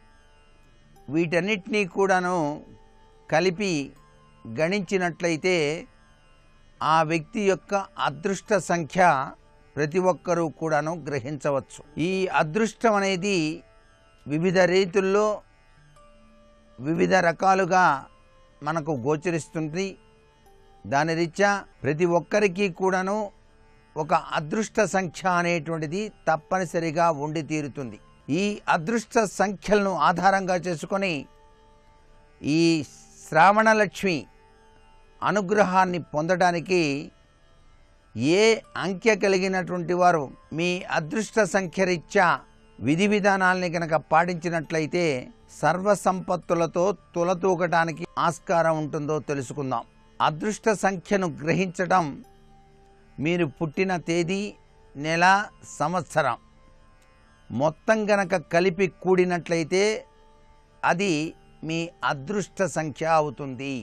వీటన్నిటినీ కూడాను కలిపి గణించినట్లయితే ఆ వ్యక్తి యొక్క అదృష్ట సంఖ్య ప్రతి ఒక్కరూ కూడాను గ్రహించవచ్చు. ఈ అదృష్టం అనేది వివిధ రీతుల్లో వివిధ రకాలుగా మనకు గోచరిస్తుంది. దాని రీత్యా ప్రతి ఒక్కరికి కూడాను ఒక అదృష్ట సంఖ్య అనేటువంటిది తప్పనిసరిగా ఉండి తీరుతుంది. ఈ అదృష్ట సంఖ్యలను ఆధారంగా చేసుకొని ఈ శ్రావణలక్ష్మి అనుగ్రహాన్ని పొందడానికి ఏ అంకె కలిగినటువంటి వారు మీ అదృష్ట సంఖ్య రీత్యా విధి విధానాల్ని కనుక పాటించినట్లయితే సర్వసంపత్తులతో తులతూగటానికి ఆస్కారం ఉంటుందో తెలుసుకుందాం. అదృష్ట సంఖ్యను గ్రహించటం మీరు పుట్టిన తేదీ, నెల, సంవత్సరం మొత్తం గనక కలిపి కూడినట్లయితే అది మీ అదృష్ట సంఖ్య అవుతుంది.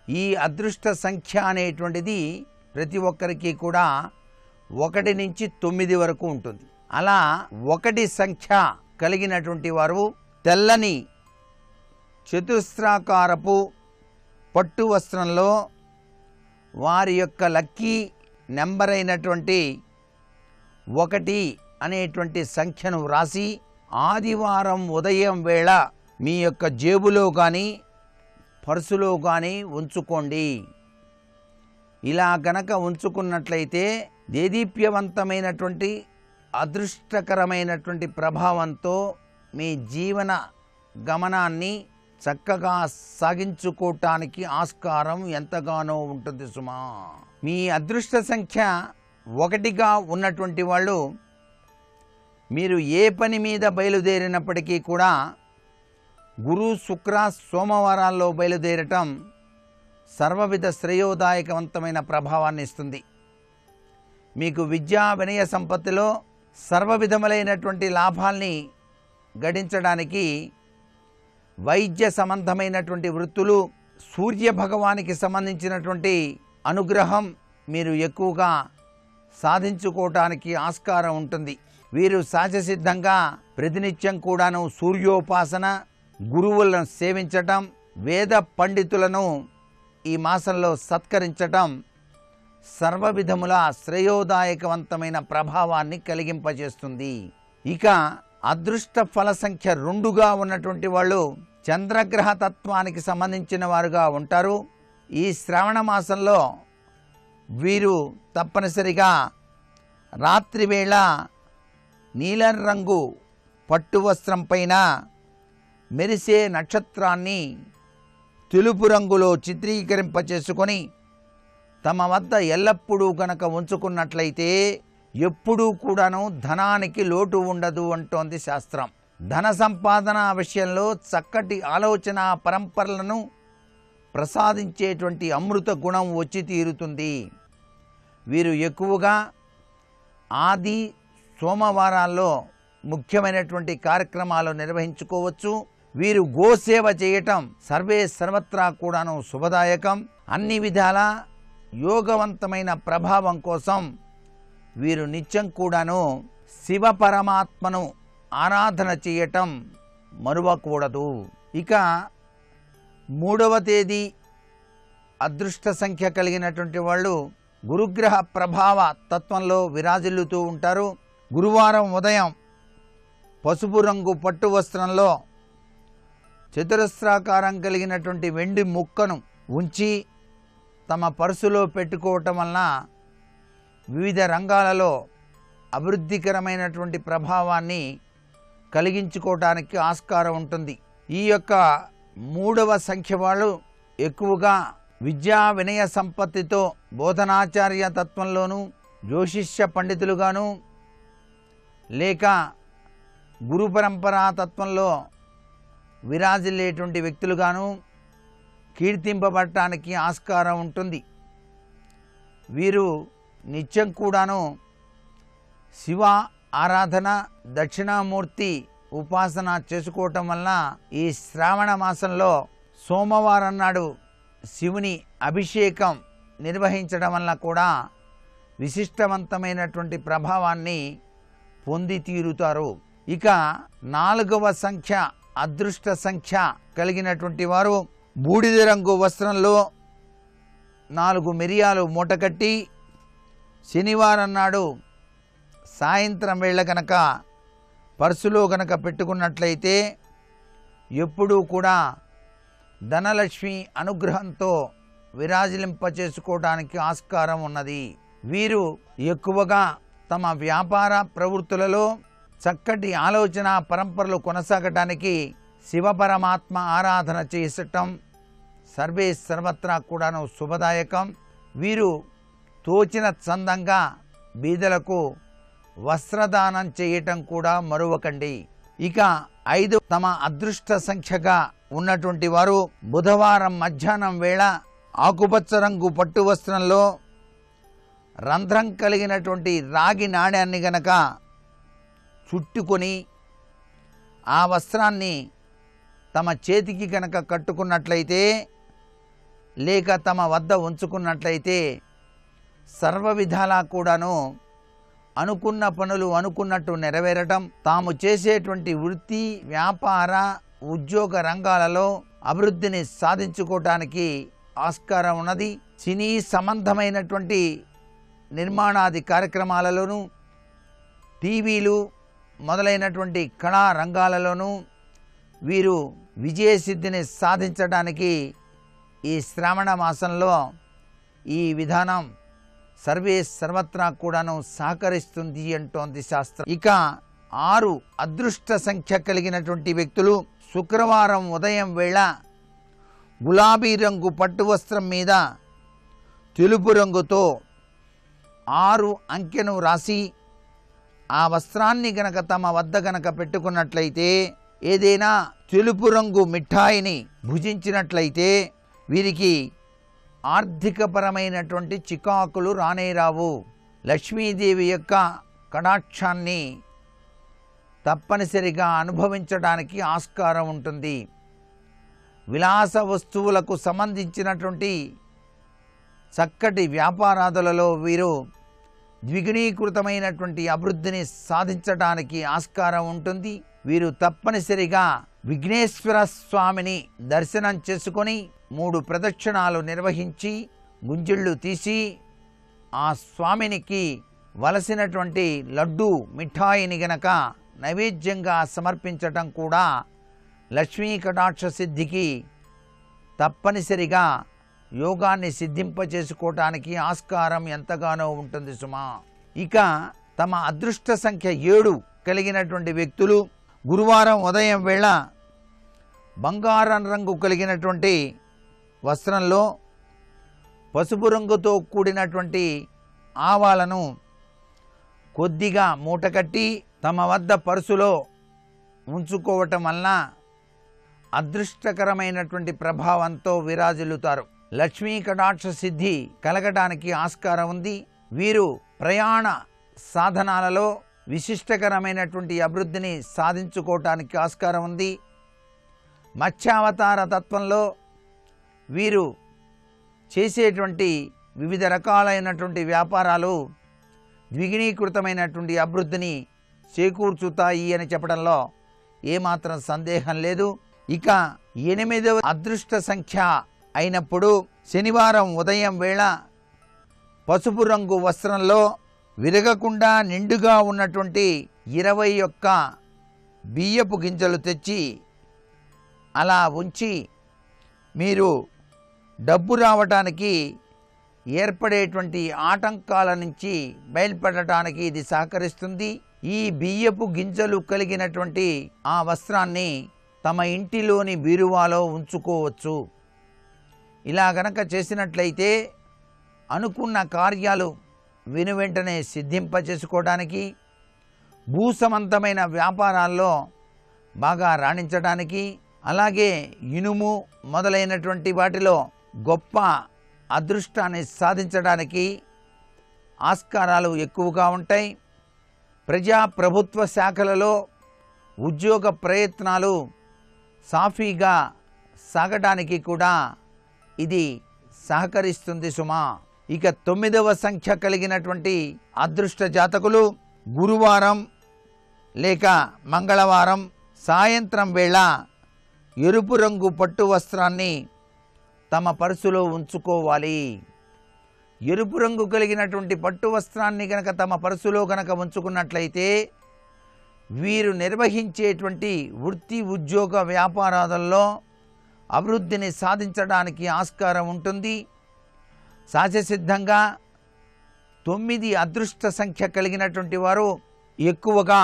ఈ అదృష్ట సంఖ్య అనేటువంటిది ప్రతి ఒక్కరికి కూడా 1 నుంచి 9 వరకు ఉంటుంది. అలా 1 సంఖ్య కలిగినటువంటి వారు తెల్లని చతుస్రాకారపు పట్టు వస్త్రంలో వారి యొక్క లక్కీ నెంబర్ అయినటువంటి 1 అనేటువంటి సంఖ్యను వ్రాసి ఆదివారం ఉదయం వేళ మీ యొక్క జేబులో కానీ పర్సులో కానీ ఉంచుకోండి. ఇలా గనక ఉంచుకున్నట్లయితే దేదీప్యవంతమైనటువంటి అదృష్టకరమైనటువంటి ప్రభావంతో మీ జీవన గమనాన్ని చక్కగా సాగించుకోవటానికి ఆస్కారం ఎంతగానో ఉంటుంది సుమా. మీ అదృష్ట సంఖ్య 1గా ఉన్నటువంటి వాళ్ళు మీరు ఏ పని మీద బయలుదేరినప్పటికీ కూడా గురు, శుక్ర, సోమవారాల్లో బయలుదేరటం సర్వవిధ శ్రేయోదాయకవంతమైన ప్రభావాన్ని ఇస్తుంది. మీకు విద్యా, వినయ సంపత్తిలో సర్వవిధములైనటువంటి లాభాల్ని గడించడానికి వైద్య సంబంధమైనటువంటి వృత్తులు, సూర్య భగవానికి సంబంధించినటువంటి అనుగ్రహం మీరు ఎక్కువగా సాధించుకోవటానికి ఆస్కారం ఉంటుంది. వీరు సహజసిద్ధంగా ప్రతినిత్యం కూడాను సూర్యోపాసన, గురువులను సేవించటం, వేద పండితులను ఈ మాసంలో సత్కరించటం సర్వవిధముల శ్రేయోదాయకవంతమైన ప్రభావాన్ని కలిగింపజేస్తుంది. ఇక అదృష్ట ఫల సంఖ్య 2గా ఉన్నటువంటి వాళ్ళు చంద్రగ్రహ తత్వానికి సంబంధించిన వారుగా ఉంటారు. ఈ శ్రావణ మాసంలో వీరు తప్పనిసరిగా రాత్రివేళ నీలం రంగు పట్టు వస్త్రం పైన మెరిసే నక్షత్రాన్ని తెలుపు రంగులో చిత్రీకరింపచేసుకొని తమ వద్ద ఎల్లప్పుడూ గనక ఉంచుకున్నట్లయితే ఎప్పుడూ కూడాను ధనానికి లోటు ఉండదు అంటోంది శాస్త్రం. ధన సంపాదన విషయంలో చక్కటి ఆలోచన పరంపరలను ప్రసాదించేటువంటి అమృత గుణం వచ్చి తీరుతుంది. వీరు ఎక్కువగా ఆది, సోమవారాల్లో ముఖ్యమైనటువంటి కార్యక్రమాలు నిర్వహించుకోవచ్చు. వీరు గోసేవ చేయటం సర్వే సర్వత్రా కూడాను శుభదాయకం. అన్ని విధాల యోగవంతమైన ప్రభావం కోసం వీరు నిత్యం కూడాను శివ పరమాత్మను ఆరాధన చేయటం మరువకూడదు. ఇక 3వ తేదీ అదృష్ట సంఖ్య కలిగినటువంటి వాళ్ళు గురుగ్రహ ప్రభావ తత్వంలో విరాజిల్లుతూ ఉంటారు. గురువారం ఉదయం పసుపు రంగు పట్టు వస్త్రంలో చతురస్రాకారం కలిగినటువంటి వెండి ముక్కను ఉంచి తమ పర్సులో పెట్టుకోవటం వలన వివిధ రంగాలలో అభివృద్ధికరమైనటువంటి ప్రభావాన్ని కలిగించుకోవటానికి ఆస్కారం ఉంటుంది. ఈ యొక్క 3వ సంఖ్య వాళ్ళు ఎక్కువగా విద్యా, వినయ సంపత్తితో బోధనాచార్య తత్వంలోనూ, జ్యోతిష్య పండితులుగాను, లేక గురు పరంపరా తత్వంలో విరాజిల్లేటువంటి వ్యక్తులుగాను కీర్తింపబడటానికి ఆస్కారం ఉంటుంది. వీరు నిత్యం కూడాను శివ ఆరాధన దక్షిణామూర్తి ఉపాసన చేసుకోవటం వలన ఈ శ్రావణ మాసంలో సోమవారం నాడు శివుని అభిషేకం నిర్వహించడం వలన కూడా విశిష్టవంతమైనటువంటి ప్రభావాన్ని పొంది తీరుతారు. ఇక 4వ సంఖ్య అదృష్ట సంఖ్య కలిగినటువంటి వారు బూడిద రంగు వస్త్రంలో 4 మిరియాలు మూటకట్టి శనివారం నాడు సాయంత్రం వేళ గనక పర్సులో గనక పెట్టుకున్నట్లయితే ఎప్పుడూ కూడా ధనలక్ష్మి అనుగ్రహంతో విరాజిలింపచేసుకోవడానికి ఆస్కారం ఉన్నది. వీరు ఎక్కువగా తమ వ్యాపార ప్రవృత్తులలో చక్కటి ఆలోచన పరంపరలు కొనసాగటానికి శివపరమాత్మ ఆరాధన చేసటం సర్వే సర్వత్రా కూడాను శుభదాయకం. వీరు తోచిన చందంగా బీదలకు వస్త్రదానం చేయటం కూడా మరువకండి. ఇక 5 తమ అదృష్ట సంఖ్యగా ఉన్నటువంటి వారు బుధవారం మధ్యాహ్నం వేళ ఆకుపచ్చ రంగు పట్టు వస్త్రంలో రంధ్రం కలిగినటువంటి రాగి నాణ్యాన్ని గనక చుట్టుకొని ఆ వస్త్రాన్ని తమ చేతికి గనక కట్టుకున్నట్లయితే లేక తమ వద్ద ఉంచుకున్నట్లయితే సర్వ విధాలా కూడాను అనుకున్న పనులు అనుకున్నట్టు నెరవేరటం, తాము చేసేటువంటి వృత్తి వ్యాపార ఉద్యోగ రంగాలలో అభివృద్ధిని సాధించుకోవటానికి ఆస్కారం ఉన్నది. సినీ సంబంధమైనటువంటి నిర్మాణాది కార్యక్రమాలలోనూ టీవీలు మొదలైనటువంటి కళా రంగాలలోనూ వీరు విజయసిద్ధిని సాధించడానికి ఈ శ్రావణ మాసంలో ఈ విధానం సర్వే సర్వత్రా కూడాను సహకరిస్తుంది అంటోంది శాస్త్రం. ఇక 6 అదృష్ట సంఖ్య కలిగినటువంటి వ్యక్తులు శుక్రవారం ఉదయం వేళ గులాబీ రంగు పట్టు వస్త్రం మీద తెలుపు రంగుతో 6 అంకెను రాసి ఆ వస్త్రాన్ని గనక తమ వద్ద గనక పెట్టుకున్నట్లయితే ఏదైనా తెలుపు రంగు మిఠాయిని భుజించినట్లయితే వీరికి ఆర్థికపరమైనటువంటి చికాకులు రానేరావు. లక్ష్మీదేవి యొక్క కటాక్షాన్ని తప్పనిసరిగా అనుభవించడానికి ఆస్కారం ఉంటుంది. విలాస వస్తువులకు సంబంధించినటువంటి చక్కటి వ్యాపారాదులలో వీరు ద్విగుణీకృతమైనటువంటి అభివృద్ధిని సాధించడానికి ఆస్కారం ఉంటుంది. వీరు తప్పనిసరిగా విఘ్నేశ్వర స్వామిని దర్శనం చేసుకొని 3 ప్రదక్షిణాలు నిర్వహించి గుంజిళ్ళు తీసి ఆ స్వామినికి వలసినటువంటి లడ్డు మిఠాయిని గనక నైవేద్యంగా సమర్పించటం కూడా లక్ష్మీ కటాక్ష సిద్ధికి తప్పనిసరిగా యోగాన్ని సిద్ధింపచేసుకోవటానికి ఆస్కారం ఎంతగానో ఉంటుంది సుమా. ఇక తమ అదృష్ట సంఖ్య 7 కలిగినటువంటి వ్యక్తులు గురువారం ఉదయం వేళ బంగారం రంగు కలిగినటువంటి వస్త్రంలో పసుపు రంగుతో కూడినటువంటి ఆవాలను కొద్దిగా మూటకట్టి తమ వద్ద పర్సులో ఉంచుకోవటం వలన అదృష్టకరమైనటువంటి ప్రభావంతో విరాజిల్లుతారు. లక్ష్మీ కటాక్ష సిద్ధి కలగడానికి ఆస్కారం ఉంది. వీరు ప్రయాణ సాధనాలలో విశిష్టకరమైనటువంటి అభివృద్ధిని సాధించుకోవటానికి ఆస్కారం ఉంది. మత్స్యావతార తత్వంలో వీరు చేసేటువంటి వివిధ రకాలైనటువంటి వ్యాపారాలు ద్విగుణీకృతమైనటువంటి అభివృద్ధిని చేకూర్చుతాయి అని చెప్పడంలో ఏమాత్రం సందేహం లేదు. ఇక 8వ అదృష్ట సంఖ్య అయినప్పుడు శనివారం ఉదయం వేళ పసుపు రంగు వస్త్రంలో విరగకుండా నిండుగా ఉన్నటువంటి 21 బియ్యపు గింజలు తెచ్చి అలా ఉంచి మీరు డబ్బు రావటానికి ఏర్పడేటువంటి ఆటంకాల నుంచి బయలుపడటానికి ఇది సహకరిస్తుంది. ఈ బియ్యపు గింజలు కలిగినటువంటి ఆ వస్త్రాన్ని తమ ఇంటిలోని బీరువాలో ఉంచుకోవచ్చు. ఇలా గనక చేసినట్లయితే అనుకున్న కార్యాలు వెనువెంటనే సిద్ధింపచేసుకోవడానికి, భూసమంతమైన వ్యాపారాల్లో బాగా రాణించడానికి, అలాగే ఇనుము మొదలైనటువంటి వాటిలో గొప్ప అదృష్టాన్ని సాధించడానికి ఆస్కారాలు ఎక్కువగా ఉంటాయి. ప్రజా ప్రభుత్వ శాఖలలో ఉద్యోగ ప్రయత్నాలు సాఫీగా సాగడానికి కూడా ఇది సహకరిస్తుంది సుమా. ఇక 9వ సంఖ్య కలిగినటువంటి అదృష్ట జాతకులు గురువారం లేక మంగళవారం సాయంత్రం వేళ ఎరుపు రంగు పట్టు వస్త్రాన్ని తమ పర్సులో ఉంచుకోవాలి. ఎరుపు రంగు కలిగినటువంటి పట్టు వస్త్రాన్ని గనక తమ పర్సులో గనక ఉంచుకున్నట్లయితే వీరు నిర్వహించేటువంటి వృత్తి ఉద్యోగ వ్యాపారాలలో అభివృద్ధిని సాధించడానికి ఆస్కారం ఉంటుంది. సహజసిద్ధంగా 9 అదృష్ట సంఖ్య కలిగినటువంటి వారు ఎక్కువగా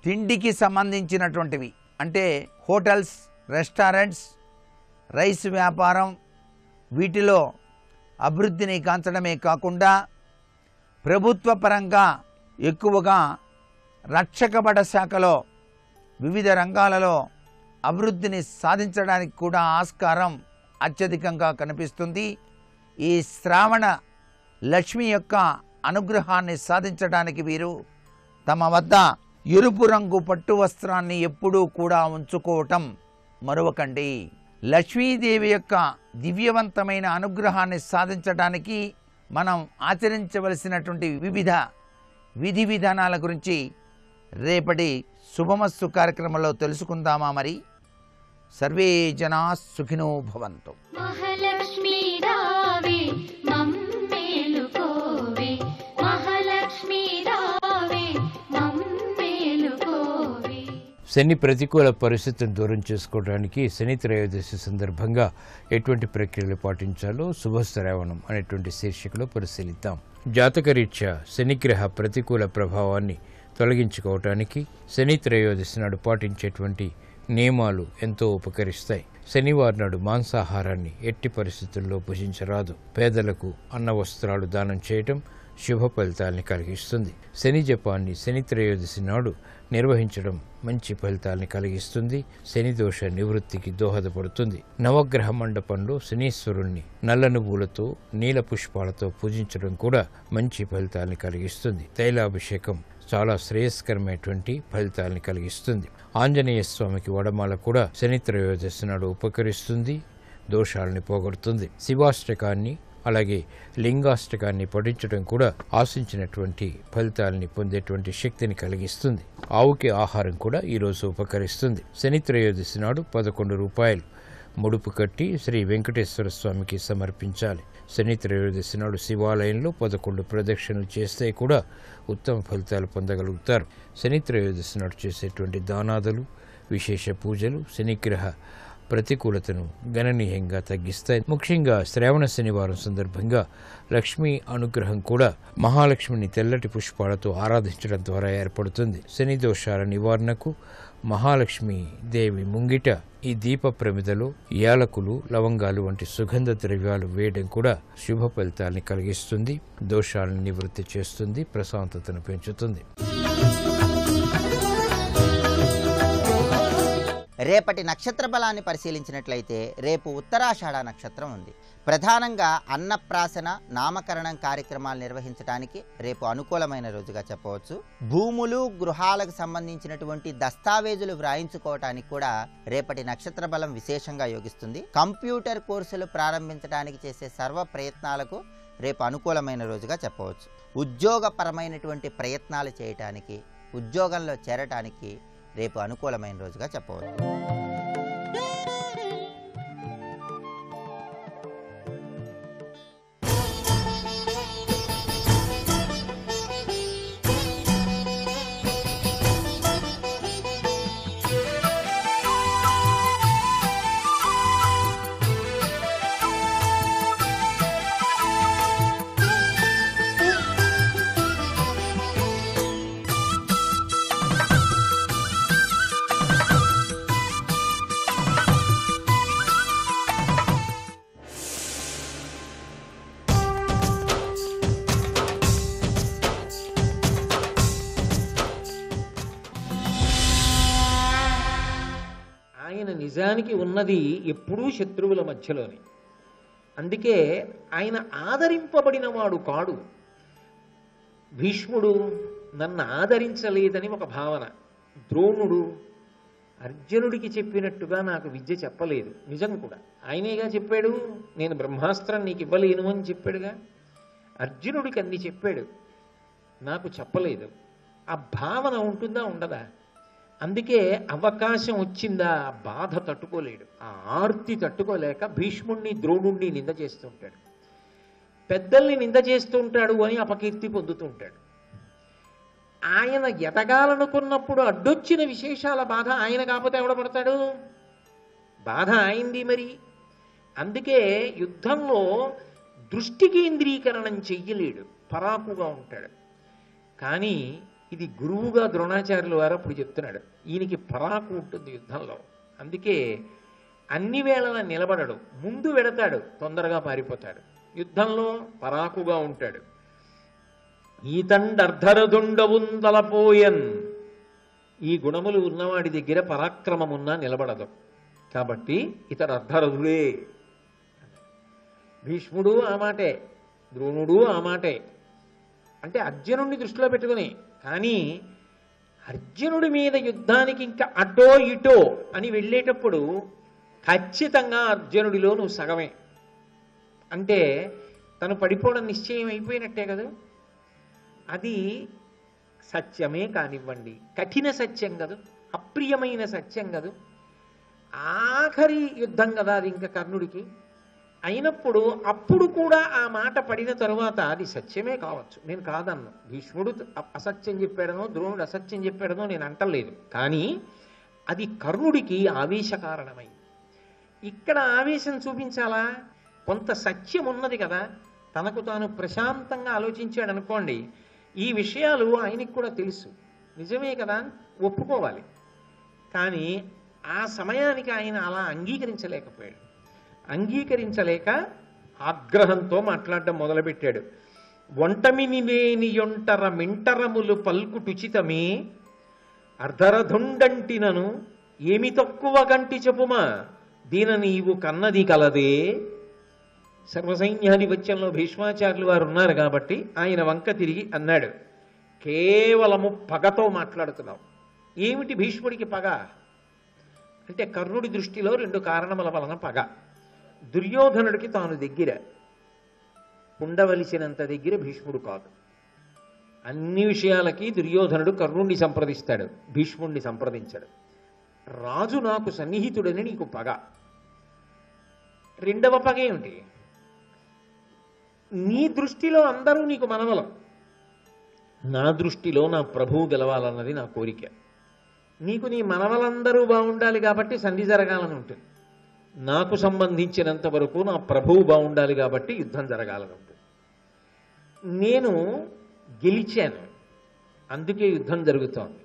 తిండికి సంబంధించినటువంటివి అంటే హోటల్స్, రెస్టారెంట్స్, రైస్ వ్యాపారం వీటిలో అభివృద్ధిని కాంచడమే కాకుండా ప్రభుత్వ పరంగా ఎక్కువగా రక్షక బడ శాఖలో వివిధ రంగాలలో అభివృద్ధిని సాధించడానికి కూడా ఆస్కారం అత్యధికంగా కనిపిస్తుంది. ఈ శ్రావణ లక్ష్మి యొక్క అనుగ్రహాన్ని సాధించడానికి వీరు తమ వద్ద ఎరుపు రంగు పట్టు వస్త్రాన్ని ఎప్పుడూ కూడా ఉంచుకోవటం మరువకండి. లక్ష్మీదేవి యొక్క దివ్యవంతమైన అనుగ్రహాన్ని సాధించడానికి మనం ఆచరించవలసినటువంటి వివిధ విధి విధానాల గురించి రేపటి శుభమస్తు కార్యక్రమంలో తెలుసుకుందామా? మరి సర్వే జనా సుఖినో భవంతు. మహాలక్ష్మీ రావే మమ్మేలుకోవే, మహాలక్ష్మీ రావే మమ్మేలుకోవే. శని ప్రతికూల పరిస్థితులను దూరం చేసుకోవడానికి శని త్రయోదశి సందర్భంగా ఎటువంటి ప్రక్రియలు పాటించాలో శుభశ్రావణం అనేటువంటి శీర్షికలో పరిశీలిద్దాం. జాతకరీత్యా శనిగ్రహ ప్రతికూల ప్రభావాన్ని తొలగించుకోవటానికి శని త్రయోదశి నాడు పాటించేటువంటి నియమాలు ఎంతో ఉపకరిస్తాయి. శనివారం నాడు మాంసాహారాన్ని ఎట్టి పరిస్థితుల్లో భుజించరాదు. పేదలకు అన్న వస్త్రాలు దానం చేయటం శుభ ఫలితాల్ని కలిగిస్తుంది. శని జపాన్ని శని త్రయోదశి నాడు నిర్వహించడం మంచి ఫలితాల్ని కలిగిస్తుంది. శని దోష నివృత్తికి దోహదపడుతుంది. నవగ్రహ మండపంలో శనీశ్వరుణ్ణి నల్ల నువ్వులతో నీల పుష్పాలతో పూజించడం కూడా మంచి ఫలితాల్ని కలిగిస్తుంది. తైలాభిషేకం చాలా శ్రేయస్కరమైనటువంటి ఫలితాల్ని కలిగిస్తుంది. ఆంజనేయ స్వామికి వడమాల కూడా శని త్రయోదశి నాడు ఉపకరిస్తుంది, దోషాలని పోగొడుతుంది. శివాష్టకాన్ని అలాగే లింగాష్టకాన్ని పఠించడం కూడా ఆశించినటువంటి ఫలితాలని పొందేటువంటి శక్తిని కలిగిస్తుంది. ఆవుకి ఆహారం కూడా ఈరోజు ఉపకరిస్తుంది. శని త్రయోదశి నాడు 11 రూపాయలు ముడుపు కట్టి శ్రీ వెంకటేశ్వర స్వామికి సమర్పించాలి. శని త్రయోదశి నాడు శివాలయంలో 11 ప్రదక్షిణలు చేస్తే కూడా ఉత్తమ ఫలితాలు పొందగలుగుతారు. శని త్రయోదశి నాడు చేసేటువంటి దానాదులు, విశేష పూజలు శనిగ్రహ ప్రతికూలతను గణనీయంగా తగ్గిస్తాయి. ముఖ్యంగా శ్రావణ శనివారం సందర్భంగా లక్ష్మీ అనుగ్రహం కూడా మహాలక్ష్మిని తెల్లటి పుష్పాలతో ఆరాధించడం ద్వారా ఏర్పడుతుంది. శని దోషాల నివారణకు మహాలక్ష్మి దేవి ముంగిట ఈ దీప ప్రమిదలో యాలకులు, లవంగాలు వంటి సుగంధ ద్రవ్యాలు వేయడం కూడా శుభ ఫలితాల్ని కలిగిస్తుంది, దోషాలను నివృత్తి చేస్తుంది, ప్రశాంతతను పెంచుతుంది. రేపటి నక్షత్ర బలాన్ని పరిశీలించినట్లయితే రేపు ఉత్తరాషాఢ నక్షత్రం ఉంది. ప్రధానంగా అన్నప్రాసన, నామకరణం కార్యక్రమాలు నిర్వహించడానికి రేపు అనుకూలమైన రోజుగా చెప్పవచ్చు. భూములు, గృహాలకు సంబంధించినటువంటి దస్తావేజులు వ్రాయించుకోవటానికి కూడా రేపటి నక్షత్ర బలం విశేషంగా యోగిస్తుంది. కంప్యూటర్ కోర్సులు ప్రారంభించడానికి చేసే సర్వ ప్రయత్నాలకు రేపు అనుకూలమైన రోజుగా చెప్పవచ్చు. ఉద్యోగపరమైనటువంటి ప్రయత్నాలు చేయటానికి, ఉద్యోగంలో చేరటానికి రేపు అనుకూలమైన రోజుగా చెప్పవచ్చు. నిజానికి ఉన్నది ఎప్పుడూ శత్రువుల భీష్ముడు నన్ను ఆదరించలేదని ఒక భావన. ద్రోణుడు అర్జునుడికి చెప్పినట్టుగా నాకు విద్య చెప్పలేదు. నిజం కూడా ఆయనేగా చెప్పాడు, నేను బ్రహ్మాస్త్రం నీకు ఇవ్వలేను అని చెప్పాడుగా. అర్జునుడికి అన్ని చెప్పాడు, నాకు చెప్పలేదు. ఆ భావన ఉంటుందా ఉండదా? అందుకే అవకాశం వచ్చిందా ఆ బాధ తట్టుకోలేడు, ఆ ఆర్తి తట్టుకోలేక భీష్ముణ్ణి ద్రోణుణ్ణి నింద చేస్తూ ఉంటాడు, పెద్దల్ని నింద చేస్తూ ఉంటాడు అని అపకీర్తి పొందుతూ ఉంటాడు. ఆయన ఎదగాలనుకున్నప్పుడు అడ్డొచ్చిన విశేషాల బాధ ఆయన కాకపోతే ఎవడ పడతాడు? బాధ అయింది మరి. అందుకే యుద్ధంలో దృష్టి కేంద్రీకరణం చెయ్యలేడు, పరాకుగా ఉంటాడు. కానీ ఇది గురువుగా ద్రోణాచార్యుల వారు అప్పుడు చెప్తున్నాడు, ఈయనకి పరాకు ఉంటుంది యుద్ధంలో. అందుకే అన్ని వేళలా నిలబడడు, ముందు వెడతాడు, తొందరగా పారిపోతాడు. యుద్ధంలో పరాకుగా ఉంటాడు. ఈతండర్ధరదుండవుందలపోయన్, ఈ గుణములు ఉన్నవాడి దగ్గర పరాక్రమమున్నా నిలబడదు. కాబట్టి ఇతడు అర్ధరథుడే. భీష్ముడు ఆ మాటే, ద్రోణుడు ఆ మాటే. అంటే అర్జునుడిని దృష్టిలో పెట్టుకుని. కానీ అర్జునుడి మీద యుద్ధానికి ఇంకా అటో ఇటో అని వెళ్ళేటప్పుడు ఖచ్చితంగా అర్జునుడిలో నువ్వు సగమే. అంటే తను పడిపోవడం నిశ్చయం అయిపోయినట్టే కదా. అది సత్యమే కానివ్వండి, కఠిన సత్యం కదూ, అప్రియమైన సత్యం కదూ, ఆఖరి యుద్ధం కదా అది ఇంకా కర్ణుడికి. అయినప్పుడు అప్పుడు కూడా ఆ మాట పడిన తరువాత అది సత్యమే కావచ్చు, నేను కాదన్నా. భీష్ముడు అసత్యం చెప్పాడనో ద్రోణుడు అసత్యం చెప్పాడనో నేను అంటలేదు. కానీ అది కర్ణుడికి ఆవేశ కారణమైంది. ఇక్కడ ఆవేశం చూపించాలా? కొంత సత్యం ఉన్నది కదా, తనకు తాను ప్రశాంతంగా ఆలోచించాడు అనుకోండి, ఈ విషయాలు ఆయనకి కూడా తెలుసు, నిజమే కదా, ఒప్పుకోవాలి. కానీ ఆ సమయానికి ఆయన అలా అంగీకరించలేకపోయాడు. అంగీకరించలేక ఆగ్రహంతో మాట్లాడడం మొదలుపెట్టాడు. ఒంటమిని లేని యొంటర మింటరములు పల్కుటుచితమే, అర్ధరధుండంటినను ఏమి తక్కువ గంటి చెప్పుమా, దీన నీవు కన్నది కలదే. సర్వసైన్యాధిపత్యంలో భీష్మాచార్యులు వారు ఉన్నారు కాబట్టి ఆయన వంక తిరిగి అన్నాడు, కేవలము పగతో మాట్లాడుతున్నావు. ఏమిటి భీష్ముడికి పగ అంటే, కర్ణుడి దృష్టిలో 2 కారణముల వలన పగ. దుర్యోధనుడికి తాను దగ్గర, ఉండవలసినంత దగ్గర భీష్ముడు కాదు. అన్ని విషయాలకి దుర్యోధనుడు కర్ణుడిని సంప్రదిస్తాడు, భీష్ముడిని సంప్రదించాడు. రాజు నాకు సన్నిహితుడని నీకు పగ. రెండవ పగ ఏమిటి? నీ దృష్టిలో అందరూ నీకు మనవలం, నా దృష్టిలో నా ప్రభువు గెలవాలన్నది నా కోరిక. నీకు నీ మనవలందరూ బాగుండాలి కాబట్టి సంధి జరగాలని ఉంటుంది, నాకు సంబంధించినంత వరకు నా ప్రభువు బాగుండాలి కాబట్టి యుద్ధం జరగాలని ఉంటుంది. నేను గెలిచాను, అందుకే యుద్ధం జరుగుతోంది.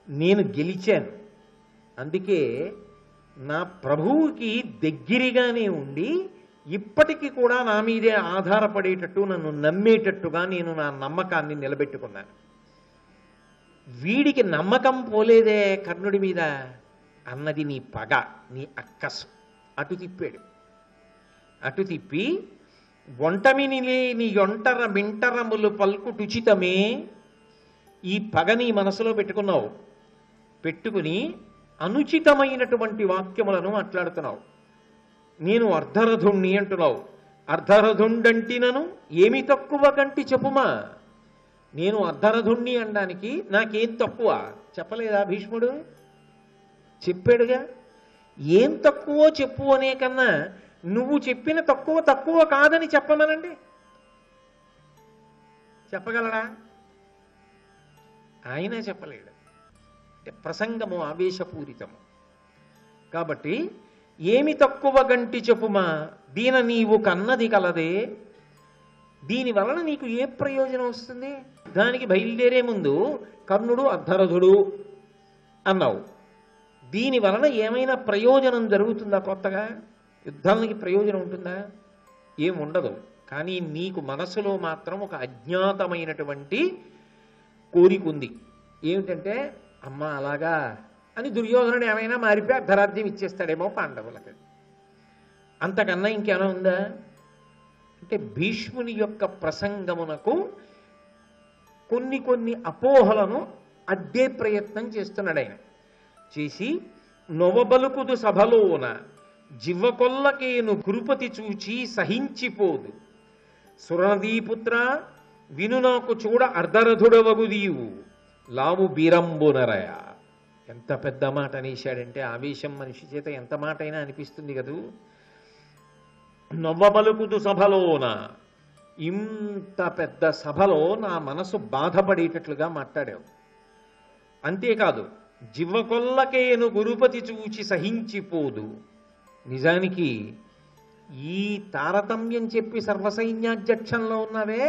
నేను గెలిచాను, అందుకే నా ప్రభువుకి దగ్గరగానే ఉండి ఇప్పటికీ కూడా నా మీదే ఆధారపడేటట్టు, నన్ను నమ్మేటట్టుగా నేను నా నమ్మకాన్ని నిలబెట్టుకున్నాను. వీడికి నమ్మకం పోలేదే కర్ణుడి మీద అన్నది నీ పగ, నీ అక్కసు. అటు తిప్పాడు. అటు తిప్పి ఒంటమిని లేని యొంటర మింటరములు పల్కుటుచితమే, ఈ పగ నీ మనసులో పెట్టుకున్నావు. పెట్టుకుని అనుచితమైనటువంటి వాక్యములను మాట్లాడుతున్నావు. నేను అర్ధరథుణ్ణి అంటున్నావు. అర్ధరథుండంటినను ఏమి తక్కువ కంటి చెప్పుమా. నేను అర్ధరథుణ్ణి అనడానికి నాకేం తక్కువ చెప్పలేదా భీష్ముడు? చెప్పాడుగా. ఏం తక్కువో చెప్పు అనే కన్నా నువ్వు చెప్పిన తక్కువ తక్కువ కాదని చెప్పమనండి, చెప్పగలడా? ఆయన చెప్పలేడు. అంటే ప్రసంగము ఆవేశపూరితము కాబట్టి ఏమి తక్కువ గంటి చెప్పుమా, దీన నీవు కన్నది కలదే. దీని వలన నీకు ఏ ప్రయోజనం వస్తుంది? దానికి బయలుదేరే ముందు కర్ణుడు అర్ధరథుడు అన్నావు. దీని వలన ఏమైనా ప్రయోజనం జరుగుతుందా? కొత్తగా యుద్ధానికి ప్రయోజనం ఉంటుందా? ఏం ఉండదు. కానీ నీకు మనసులో మాత్రం ఒక అజ్ఞాతమైనటువంటి కోరిక ఉంది. ఏమిటంటే, అమ్మ అలాగా అని దుర్యోధనుడు ఏమైనా మారిపోయి అర్ధరాజ్యం ఇచ్చేస్తాడేమో పాండవులకి. అంతకన్నా ఇంకేమైనా ఉందా? అంటే భీష్ముని యొక్క ప్రసంగమునకు కొన్ని కొన్ని అపోహలను అడ్డే ప్రయత్నం చేస్తున్నాడు ఆయన. చేసి నొవబలుకుదు సభలోన జివ్వకొల్లకేను గురుపతి చూచి సహించిపోదు, సురనదీపుత్ర విను నాకు చూడ అర్ధరథుడవగుదీవు, లావు బీరంబునరయ. ఎంత పెద్ద మాట అనేశాడంటే ఆవేశం మనిషి చేత ఎంత మాట అయినా అనిపిస్తుంది కదూ. నవ్వబలుకుదు సభలోన, ఇంత పెద్ద సభలో నా మనసు బాధపడేటట్లుగా మాట్లాడావు. అంతేకాదు జివ్వకొల్లకేను గురుపతి చూచి సహించిపోదు. నిజానికి ఈ తారతమ్యం చెప్పి సర్వసైన్యాధ్యక్షంలో ఉన్నావే,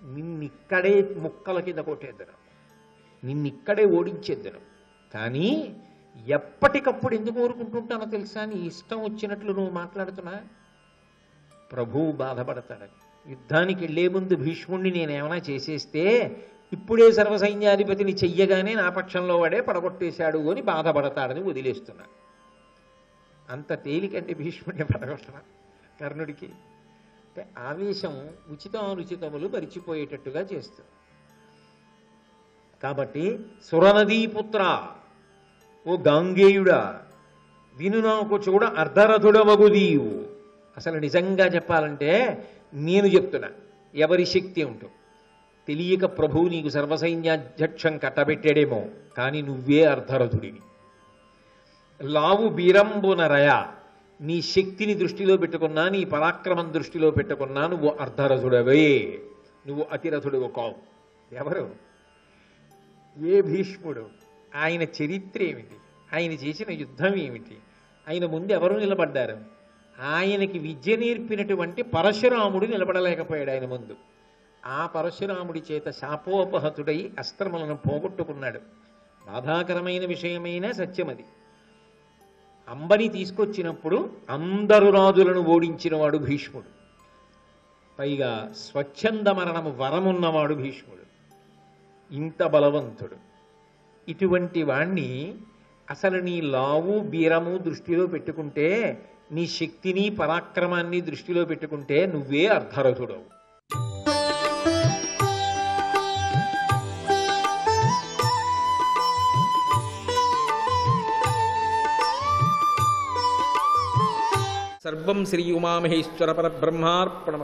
నిన్నిక్కడే ముక్కల కింద కొట్టేద్దను, నిన్నిక్కడే ఓడించేద్దను. కానీ ఎప్పటికప్పుడు ఎందుకు ఊరుకుంటుంటానో తెలుసా? నీ ఇష్టం వచ్చినట్లు నువ్వు మాట్లాడుతున్నా ప్రభువు బాధపడతాడని. యుద్ధానికి వెళ్లే ముందు భీష్ముణ్ణి నేనేమైనా చేసేస్తే ఇప్పుడే సర్వసైన్యాధిపతిని చెయ్యగానే నా పక్షంలో వాడే పడగొట్టేశాడు అని బాధపడతాడని వదిలేస్తున్నా. అంత తేలికంటే భీష్ముడిని పడగొట్టడం కర్ణుడికి. అంటే ఆవేశం ఉచితానుచితములు మరిచిపోయేటట్టుగా చేస్తుంది. కాబట్టి సురనదీపుత్ర, ఓ గాంగేయుడా, విను నాకు చూడ అర్ధరథుడవగుదీవు. అసలు నిజంగా చెప్పాలంటే నేను చెప్తున్నా, ఎవరి శక్తి ఉంటూ తెలియక ప్రభువు నీకు సర్వసైన్యాధ్యక్షం కట్టబెట్టాడేమో, కానీ నువ్వే అర్ధరథుడివి. లావు బీరంబునరయ, నీ శక్తిని దృష్టిలో పెట్టుకున్నా, నీ పరాక్రమం దృష్టిలో పెట్టుకున్నా నువ్వు అర్ధరథుడవే, నువ్వు అతిరథుడు కావు. ఎవరు? ఏ భీష్ముడు? ఆయన చరిత్ర ఏమిటి? ఆయన చేసిన యుద్ధం ఏమిటి? ఆయన ముందు ఎవరు నిలబడ్డారు? ఆయనకి విద్య నేర్పినటువంటి పరశురాముడు నిలబడలేకపోయాడు ఆయన ముందు. ఆ పరశురాముడి చేత శాపోపహతుడై అస్త్రములను పోగొట్టుకున్నాడు. బాధాకరమైన విషయమైన సత్యమది. అంబని తీసుకొచ్చినప్పుడు అందరు రాజులను ఓడించినవాడు భీష్ముడు. పైగా స్వచ్ఛంద మరణము వరమున్నవాడు భీష్ముడు. ఇంత బలవంతుడు. ఇటువంటి వాణ్ణి అసలు నీ లావు బీరము దృష్టిలో పెట్టుకుంటే, నీ శక్తిని పరాక్రమాన్ని దృష్టిలో పెట్టుకుంటే నువ్వే అర్ధరథుడవు. సర్వం శ్రీ ఉమామహేశ్వర పరబ్రహ్మార్పణమస్తు.